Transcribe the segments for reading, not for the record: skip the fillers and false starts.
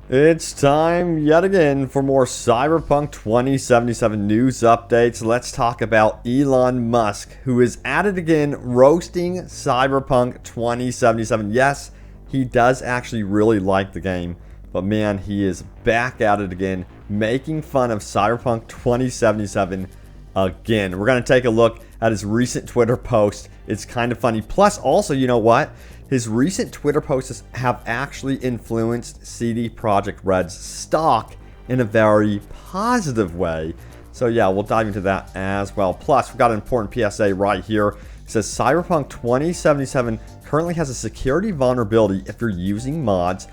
It's time yet again for more Cyberpunk 2077 news updates. Let's talk about Elon Musk, who is at it again roasting Cyberpunk 2077. Yes, he does actually really like the game, but man, he is back at it again, making fun of Cyberpunk 2077 again. We're going to take a look at his recent Twitter post. It's kind of funny. Plus, also, you know what? His recent Twitter posts have actually influenced CD Projekt Red's stock in a very positive way. So yeah, we'll dive into that as well. Plus, we've got an important PSA right here. It says Cyberpunk 2077 currently has a security vulnerability if you're using mods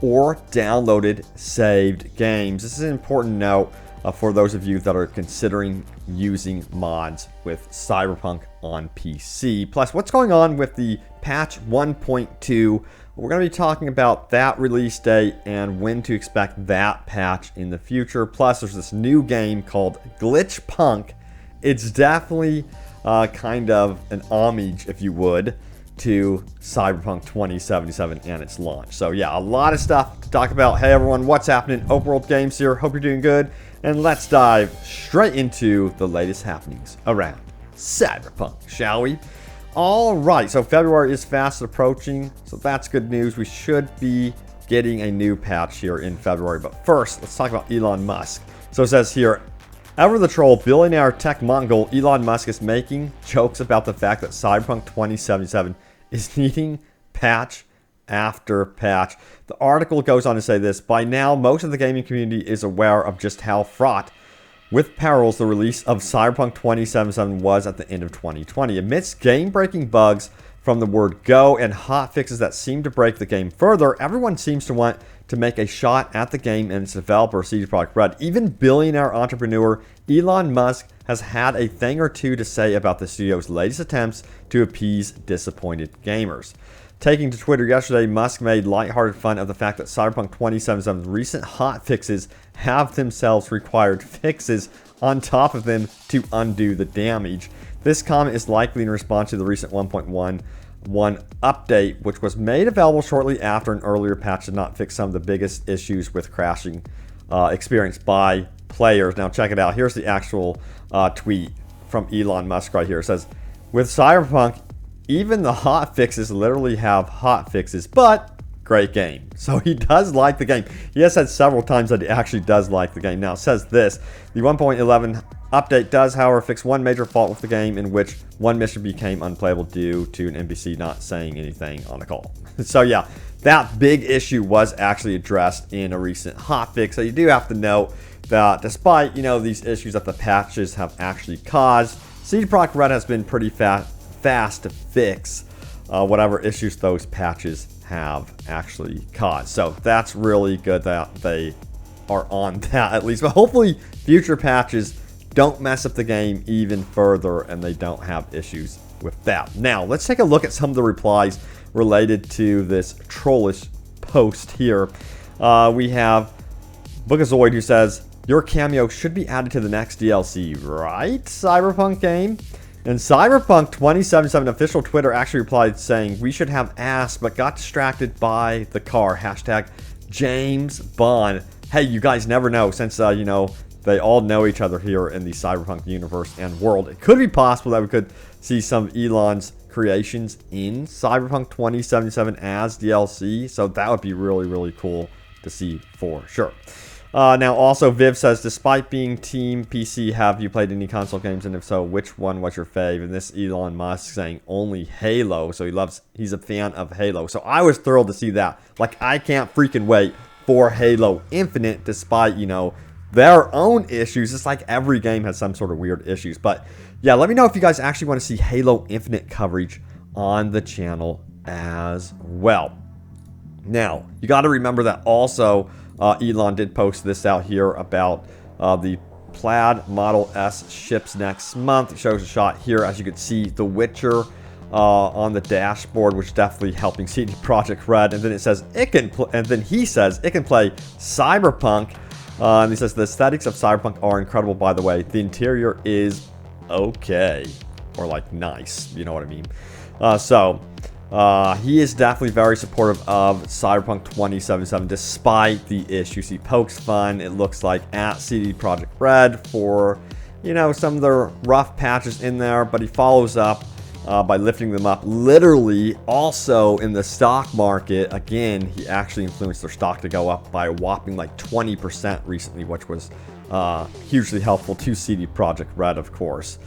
or downloaded saved games. This is an important note for those of you that are considering using mods with Cyberpunk on PC. Plus, what's going on with the patch 1.2? We're going to be talking about that release date and when to expect that patch in the future. Plus, there's this new game called Glitch Punk. It's definitely kind of an homage, if you would, to Cyberpunk 2077 and its launch. So yeah, a lot of stuff to talk about. Hey everyone, what's happening? Open World Games here. Hope you're doing good. And let's dive straight into the latest happenings around Cyberpunk, shall we? All right, so February is fast approaching, so that's good news. We should be getting a new patch here in February. But first, let's talk about Elon Musk. So it says here, ever the troll billionaire tech Mongol Elon Musk is making jokes about the fact that Cyberpunk 2077 is needing patch after patch. The article goes on to say this: by now, most of the gaming community is aware of just how fraught with perils the release of Cyberpunk 2077 was at the end of 2020. Amidst game-breaking bugs from the word go and hotfixes that seem to break the game further, everyone seems to want to make a shot at the game and its developer, CD Projekt Red. Even billionaire entrepreneur Elon Musk has had a thing or two to say about the studio's latest attempts to appease disappointed gamers. Taking to Twitter yesterday, Musk made lighthearted fun of the fact that Cyberpunk 2077's recent hotfixes have themselves required fixes on top of them to undo the damage. This comment is likely in response to the recent 1.11 update, which was made available shortly after an earlier patch did not fix some of the biggest issues with crashing experienced by players. Now check it out. Here's the actual tweet from Elon Musk right here. It says, with Cyberpunk, even the hot fixes literally have hot fixes, but great game. So he does like the game. He has said several times that he actually does like the game. Now it says this: the 1.11 update does, however, fix one major fault with the game, in which one mission became unplayable due to an NPC not saying anything on a call. So yeah, that big issue was actually addressed in a recent hotfix. So you do have to note that despite, you know, these issues that the patches have actually caused, CD Projekt Red has been pretty fast to fix whatever issues those patches have actually caused. So that's really good that they are on that at least. But hopefully future patches don't mess up the game even further and they don't have issues with that. Now let's take a look at some of the replies related to this trollish post here. We have Bookazoid, who says, your cameo should be added to the next DLC, right, Cyberpunk game? And Cyberpunk 2077 official Twitter actually replied saying, we should have asked but got distracted by the car. Hashtag James Bond. Hey, you guys never know, since you know, they all know each other here in the Cyberpunk universe and world. It could be possible that we could see some of Elon's creations in Cyberpunk 2077 as DLC. So that would be really, really cool to see for sure. Now also Viv says, despite being Team PC, have you played any console games, and if so, which one was your fave? And this Elon Musk saying only Halo, so he's a fan of Halo. So I was thrilled to see that. Like, I can't freaking wait for Halo Infinite, despite, you know, their own issues. It's like every game has some sort of weird issues. But yeah, let me know if you guys actually want to see Halo Infinite coverage on the channel as well. Now, you got to remember that also Elon did post this out here about the Plaid Model S ships next month. It shows a shot here, as you can see, The Witcher on the dashboard, which is definitely helping CD Projekt Red. And then it says he says it can play Cyberpunk. And he says the aesthetics of Cyberpunk are incredible, by the way. The interior is okay, or like nice, you know what I mean. So He is definitely very supportive of Cyberpunk 2077 despite the issues. He pokes fun, it looks like, at CD Projekt Red for, you know, some of the rough patches in there, but he follows up by lifting them up literally. Also in the stock market, again, he actually influenced their stock to go up by a whopping like 20% recently, which was hugely helpful to CD Projekt Red, of course.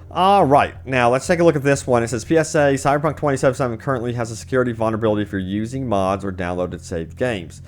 Alright, now let's take a look at this one. It says PSA, Cyberpunk 2077 currently has a security vulnerability if you're using mods or downloaded saved games.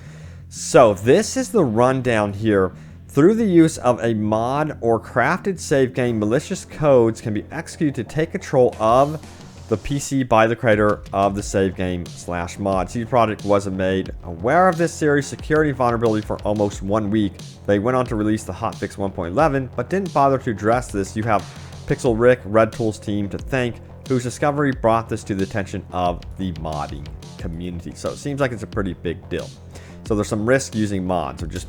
So this is the rundown here. Through the use of a mod or crafted save game, malicious codes can be executed to take control of the PC by the creator of the save game / mod. CD Projekt wasn't made aware of this series security vulnerability for almost 1 week. They went on to release the hotfix 1.11, but didn't bother to address this. You have Pixel Rick, Red Tool's team to thank, whose discovery brought this to the attention of the modding community. So it seems like it's a pretty big deal. So there's some risk using mods, or just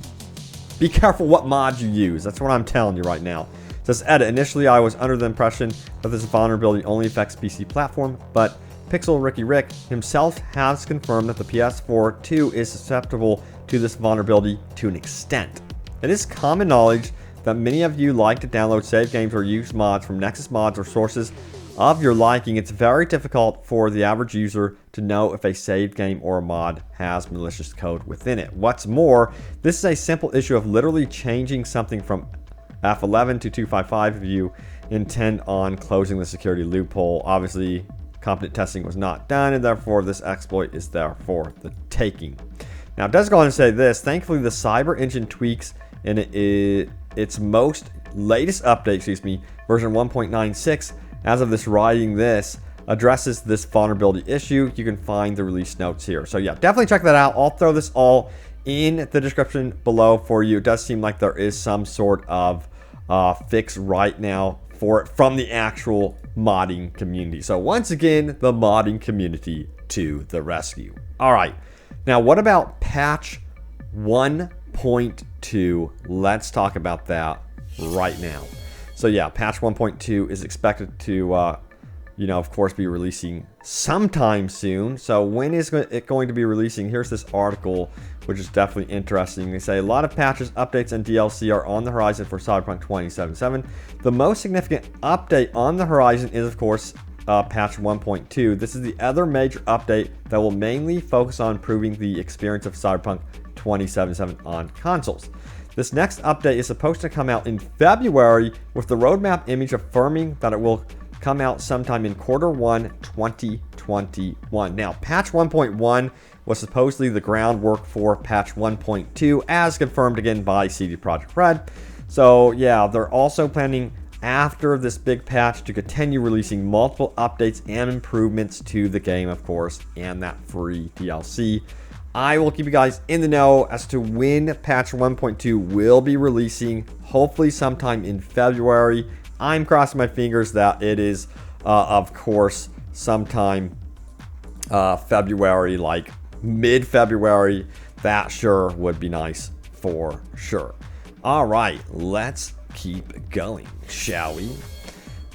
be careful what mods you use. That's what I'm telling you right now. It says, edit. Initially, I was under the impression that this vulnerability only affects PC platform, but Pixel Ricky Rick himself has confirmed that the PS4 too is susceptible to this vulnerability to an extent. It is common knowledge that many of you like to download save games or use mods from Nexus mods or sources of your liking. It's very difficult for the average user to know if a saved game or a mod has malicious code within it. What's more, this is a simple issue of literally changing something from F11 to 255 if you intend on closing the security loophole. Obviously, competent testing was not done, and therefore this exploit is there for the taking. Now, it does go on to say this. Thankfully, the Cyber Engine tweaks in its most latest update, version 1.96, as of this writing this, addresses this vulnerability issue. You can find the release notes here. So yeah, definitely check that out. I'll throw this all in the description below for you. It does seem like there is some sort of fix right now for it from the actual modding community. So once again, the modding community to the rescue. All right, now what about patch 1.2? Let's talk about that right now. So yeah, patch 1.2 is expected to, you know, of course, be releasing sometime soon. So when is it going to be releasing? Here's this article, which is definitely interesting. They say a lot of patches, updates, and DLC are on the horizon for Cyberpunk 2077. The most significant update on the horizon is, of course, patch 1.2. This is the other major update that will mainly focus on improving the experience of Cyberpunk 2077 on consoles. This next update is supposed to come out in February, with the roadmap image affirming that it will come out sometime in Q1 2021. Now, patch 1.1 was supposedly the groundwork for patch 1.2, as confirmed again by CD Projekt Red. So yeah, they're also planning after this big patch to continue releasing multiple updates and improvements to the game, of course, and that free DLC. I will keep you guys in the know as to when patch 1.2 will be releasing, hopefully sometime in February. I'm crossing my fingers that it is, of course, sometime February, like mid-February. That sure would be nice for sure. All right, let's keep going, shall we?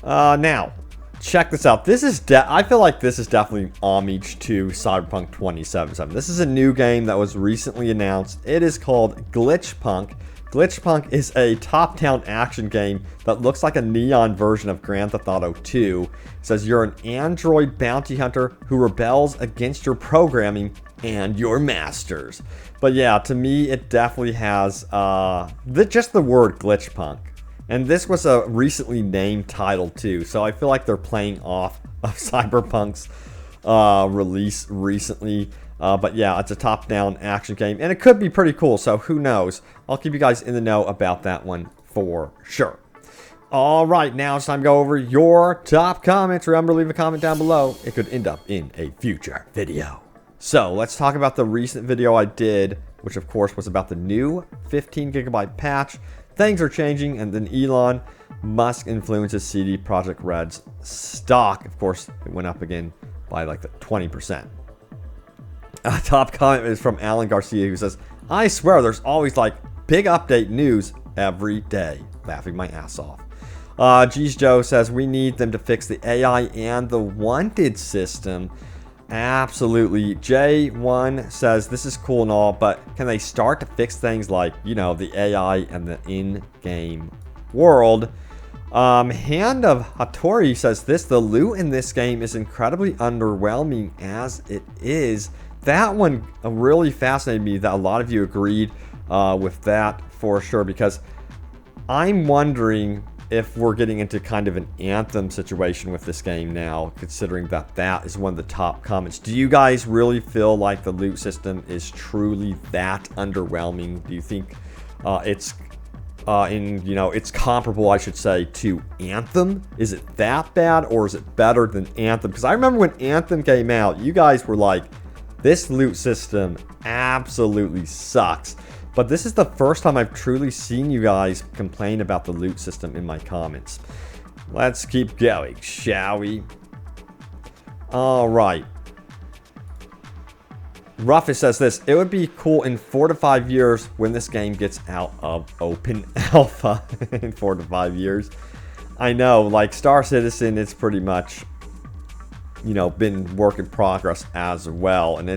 Now, check this out. This is I feel like this is definitely homage to Cyberpunk 2077. This is a new game that was recently announced. It is called Glitchpunk. Glitchpunk is a top-down action game that looks like a neon version of Grand Theft Auto 2. It says you're an android bounty hunter who rebels against your programming and your masters. But yeah, to me, it definitely has just the word Glitchpunk. And this was a recently named title too, so I feel like they're playing off of Cyberpunk's release recently. But yeah, it's a top-down action game, and it could be pretty cool, so who knows. I'll keep you guys in the know about that one for sure. All right, now it's time to go over your top comments. Remember, leave a comment down below. It could end up in a future video. So let's talk about the recent video I did, which of course was about the new 15 gigabyte patch. Things are changing, and then Elon Musk influences CD Projekt Red's stock. Of course, it went up again by like 20%. Top comment is from Alan Garcia, who says, I swear there's always like big update news every day. Laughing my ass off. Geez Joe says, we need them to fix the AI and the wanted system. Absolutely. J1 says this is cool and all, but can they start to fix things like, you know, the AI and the in-game world? Hand of Hattori says the loot in this game is incredibly underwhelming as it is. That one really fascinated me that a lot of you agreed with that for sure, because I'm wondering if we're getting into kind of an Anthem situation with this game now, considering that that is one of the top comments. Do you guys really feel like the loot system is truly that underwhelming? Do you think it's it's comparable, I should say, to Anthem? Is it that bad, or is it better than Anthem? Because I remember when Anthem came out, you guys were like, this loot system absolutely sucks. But this is the first time I've truly seen you guys complain about the loot system in my comments. Let's keep going, shall we? All right. Ruffus says this: it would be cool in 4 to 5 years when this game gets out of open alpha. In 4 to 5 years. I know, like Star Citizen, it's pretty much, you know, been work in progress as well. And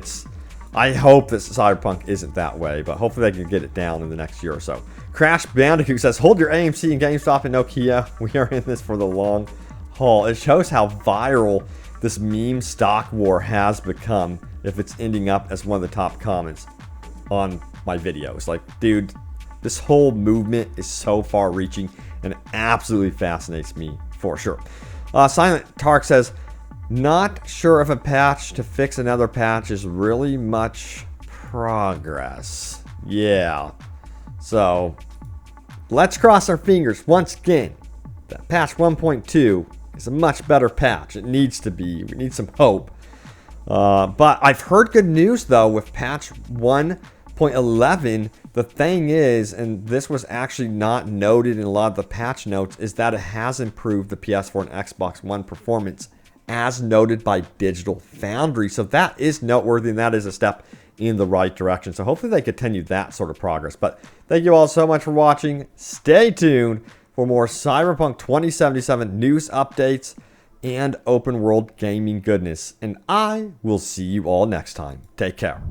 I hope that Cyberpunk isn't that way, but hopefully they can get it down in the next year or so. Crash Bandicoot says, hold your AMC and GameStop and Nokia. We are in this for the long haul. It shows how viral this meme stock war has become if it's ending up as one of the top comments on my videos. Like, dude, this whole movement is so far reaching and it absolutely fascinates me for sure. Silent Tark says, not sure if a patch to fix another patch is really much progress. Yeah. So, let's cross our fingers once again that patch 1.2 is a much better patch. It needs to be. We need some hope. But I've heard good news, though, with patch 1.11. The thing is, and this was actually not noted in a lot of the patch notes, is that it has improved the PS4 and Xbox One performance, as noted by Digital Foundry. So that is noteworthy, and that is a step in the right direction. So hopefully they continue that sort of progress. But thank you all so much for watching. Stay tuned for more Cyberpunk 2077 news updates and open world gaming goodness. And I will see you all next time. Take care.